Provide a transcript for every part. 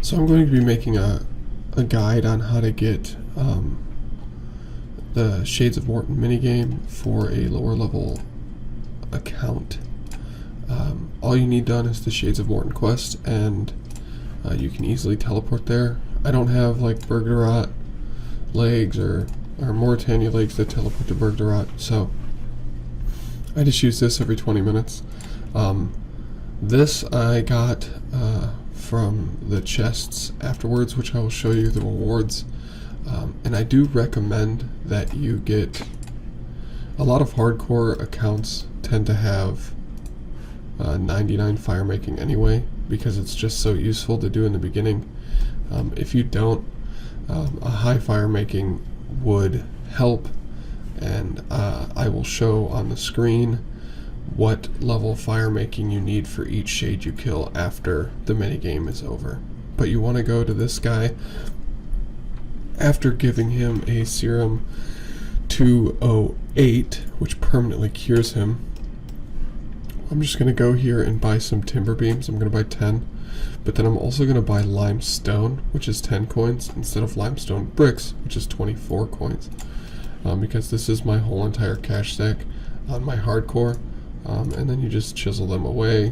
So I'm going to be making a guide on how to get the Shades of Morton minigame for a lower level account. All you need done is the Shades of Morton quest, and you can easily teleport there. I don't have like Bergderot legs or Mauritania legs that teleport to Bergderot, so I just use this every 20 minutes. This I got from the chests afterwards, which I will show you the rewards. And I do recommend that you get, a lot of hardcore accounts tend to have 99 fire making anyway, because it's just so useful to do in the beginning. If you don't, a high fire making would help, and I will show on the screen what level fire making you need for each shade you kill after the minigame is over. But you want to go to this guy after giving him a serum 208, which permanently cures him. I'm just going to go here and buy some timber beams. I'm going to buy 10, but then I'm also going to buy limestone, which is 10 coins, instead of limestone bricks, which is 24 coins, because this is my whole entire cash stack on my hardcore. And then you just chisel them away,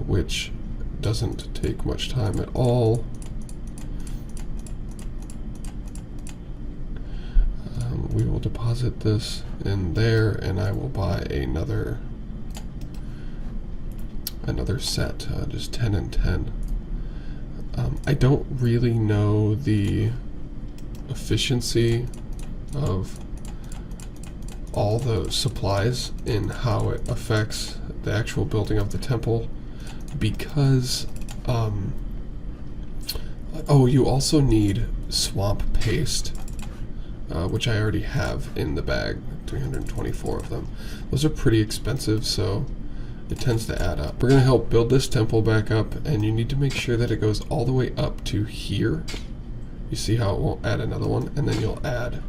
which doesn't take much time at all. We will deposit this in there, and I will buy another set, just 10 and 10. I don't really know the efficiency of all the supplies in how it affects the actual building of the temple, because oh, you also need swamp paste, which I already have in the bag, 324 of them. Those are pretty expensive, so it tends to add up. We're going to help build this temple back up, and you need to make sure that it goes all the way up to here. You see how it won't add another one, and then you'll add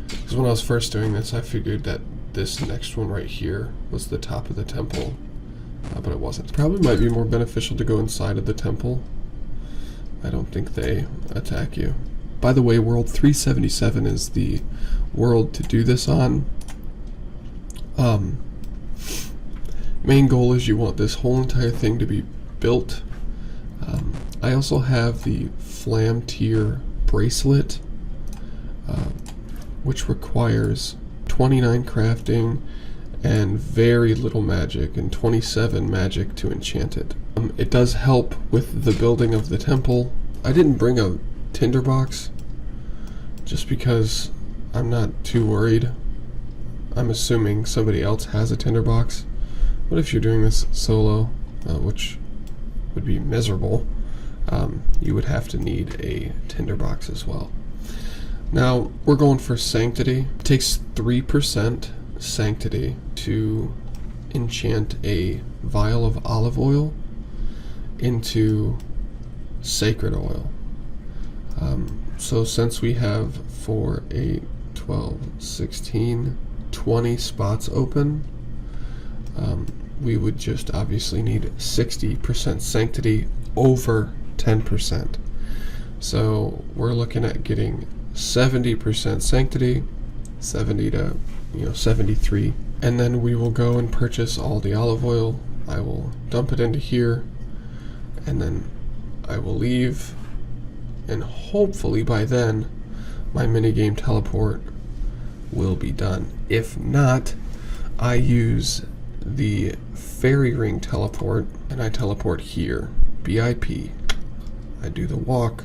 because when I was first doing this, I figured that this next one right here was the top of the temple, but it wasn't. It probably might be more beneficial to go inside of the temple. I don't think they attack you. By the way, World 377 is the world to do this on. Main goal is you want this whole entire thing to be built. I also have the Flam Tier bracelet, which requires 29 crafting and very little magic, and 27 magic to enchant it. It does help with the building of the temple. I didn't bring a tinderbox just because I'm not too worried. I'm assuming somebody else has a tinderbox. But if you're doing this solo, which would be miserable, you would have to need a tinderbox as well. Now, we're going for Sanctity. It takes 3% Sanctity to enchant a vial of olive oil into sacred oil. So since we have 4, 8, 12, 16, 20 spots open, we would just obviously need 60% Sanctity over 10%. So we're looking at getting 70% Sanctity, 70 to 73, and then we will go and purchase all the olive oil. I will dump it into here, and then I will leave, and hopefully by then my minigame teleport will be done. If not, I use the fairy ring teleport, and I teleport here, BIP. I do the walk,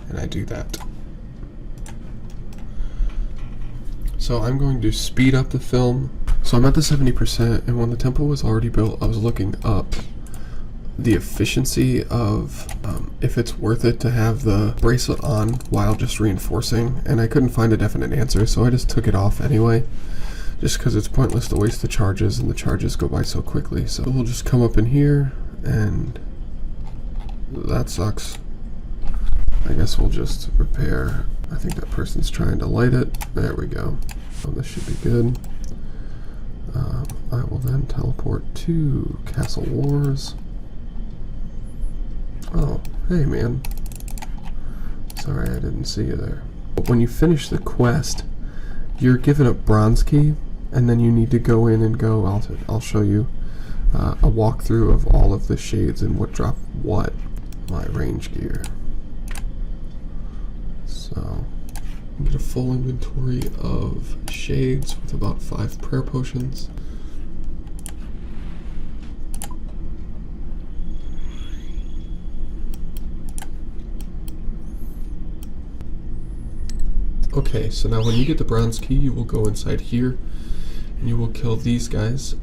and I do that. So I'm going to speed up the film. So I'm at the 70%, and when the temple was already built, I was looking up the efficiency of if it's worth it to have the bracelet on while just reinforcing, and I couldn't find a definite answer, so I just took it off anyway, just because it's pointless to waste the charges, and the charges go by so quickly. So we'll just come up in here, and that sucks. I guess we'll just repair. I think that person's trying to light it. There we go. So this should be good. I will then teleport to Castle Wars. Oh, Hey man. Sorry I didn't see you there. But when you finish the quest, you're given a bronze key, and then you need to go in and go, I'll show you a walkthrough of all of the shades and what drop what. My range gear. So, you get a full inventory of shades with about 5 prayer potions. Okay, so now when you get the bronze key, you will go inside here and you will kill these guys.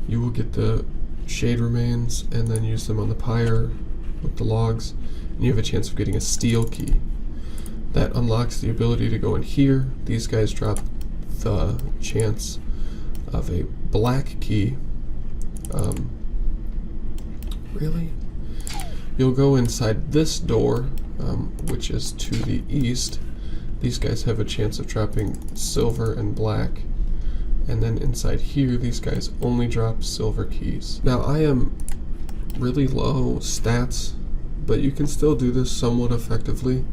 You will get the shade remains and then use them on the pyre with the logs, and you have a chance of getting a steel key. That unlocks the ability to go in here. These guys drop the chance of a black key. Really? You'll go inside this door, which is to the east. These guys have a chance of dropping silver and black. And then inside here, these guys only drop silver keys. Now I am really low stats, but you can still do this somewhat effectively.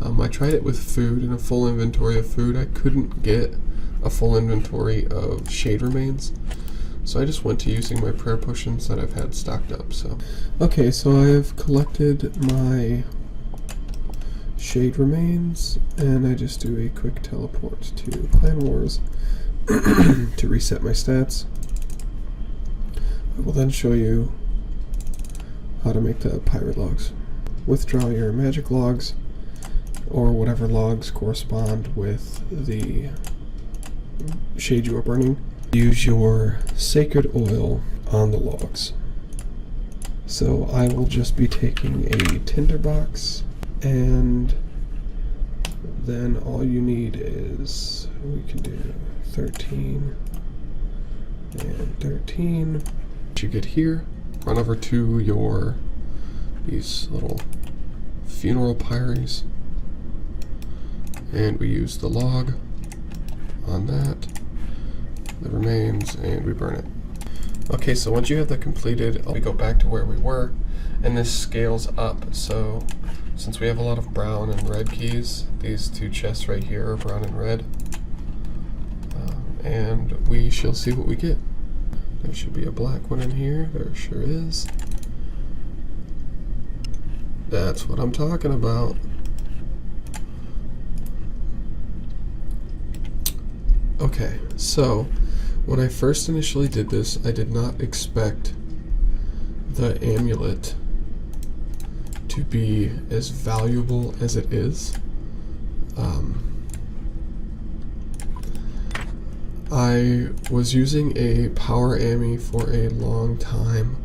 I tried it with food and a full inventory of food. I couldn't get a full inventory of shade remains, so I just went to using my prayer potions that I've had stocked up. So, okay, so I have collected my shade remains, and I just do a quick teleport to Clan Wars to reset my stats. I will then show you how to make the pirate logs. Withdraw your magic logs, or whatever logs correspond with the shade you are burning. Use your sacred oil on the logs. So I will just be taking a tinderbox, and then all you need is, we can do 13 and 13. You get here, run over to these little funeral pyres, and we use the log on that, the remains, and we burn it. Okay, so once you have that completed, we go back to where we were, and this scales up. So since we have a lot of brown and red keys, these 2 chests right here are brown and red, and we shall see what we get. There should be a black one in here. There sure is. That's what I'm talking about. Okay, so when I first initially did this, I did not expect the amulet to be as valuable as it is. I was using a power ammy for a long time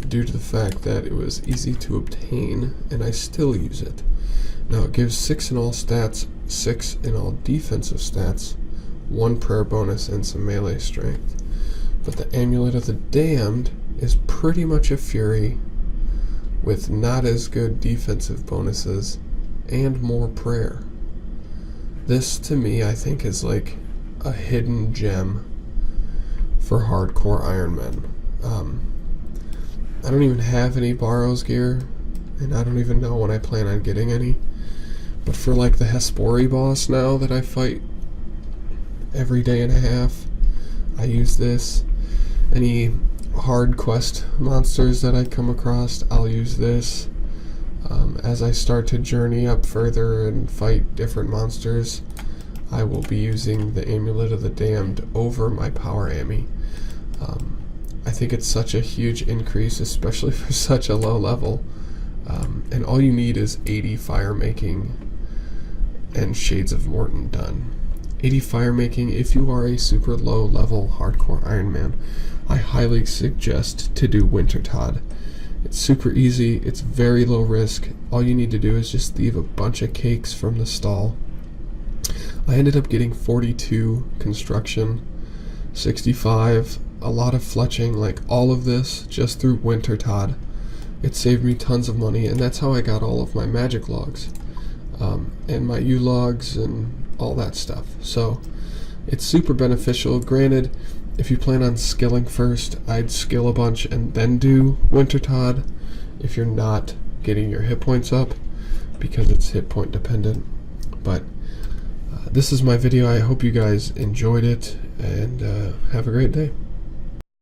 due to the fact that it was easy to obtain, and I still use it. Now it gives 6 in all stats, 6 in all defensive stats, 1 prayer bonus, and some melee strength. But the Amulet of the Damned is pretty much a fury with not as good defensive bonuses and more prayer. This to me I think is like a hidden gem for hardcore Iron Men. I don't even have any Barrows gear, and I don't even know when I plan on getting any. But for like the Hespori boss now that I fight every day and a half, I use this. Any hard quest monsters that I come across, I'll use this. As I start to journey up further and fight different monsters, I will be using the Amulet of the Damned over my power ammy. I think it's such a huge increase, especially for such a low level. And all you need is 80 fire making and Shades of Morton done. 80 fire making, if you are a super low level hardcore Iron Man, I highly suggest to do Wintertod. It's super easy, it's very low risk. All you need to do is just leave a bunch of cakes from the stall. I ended up getting 42 construction, 65, a lot of fletching, like all of this just through Wintertod. It saved me tons of money, and that's how I got all of my magic logs, and my U logs and all that stuff. So it's super beneficial. Granted, if you plan on skilling first, I'd skill a bunch and then do Wintertod, if you're not getting your hit points up, because it's hit point dependent. But this is my video. I hope you guys enjoyed it, and have a great day.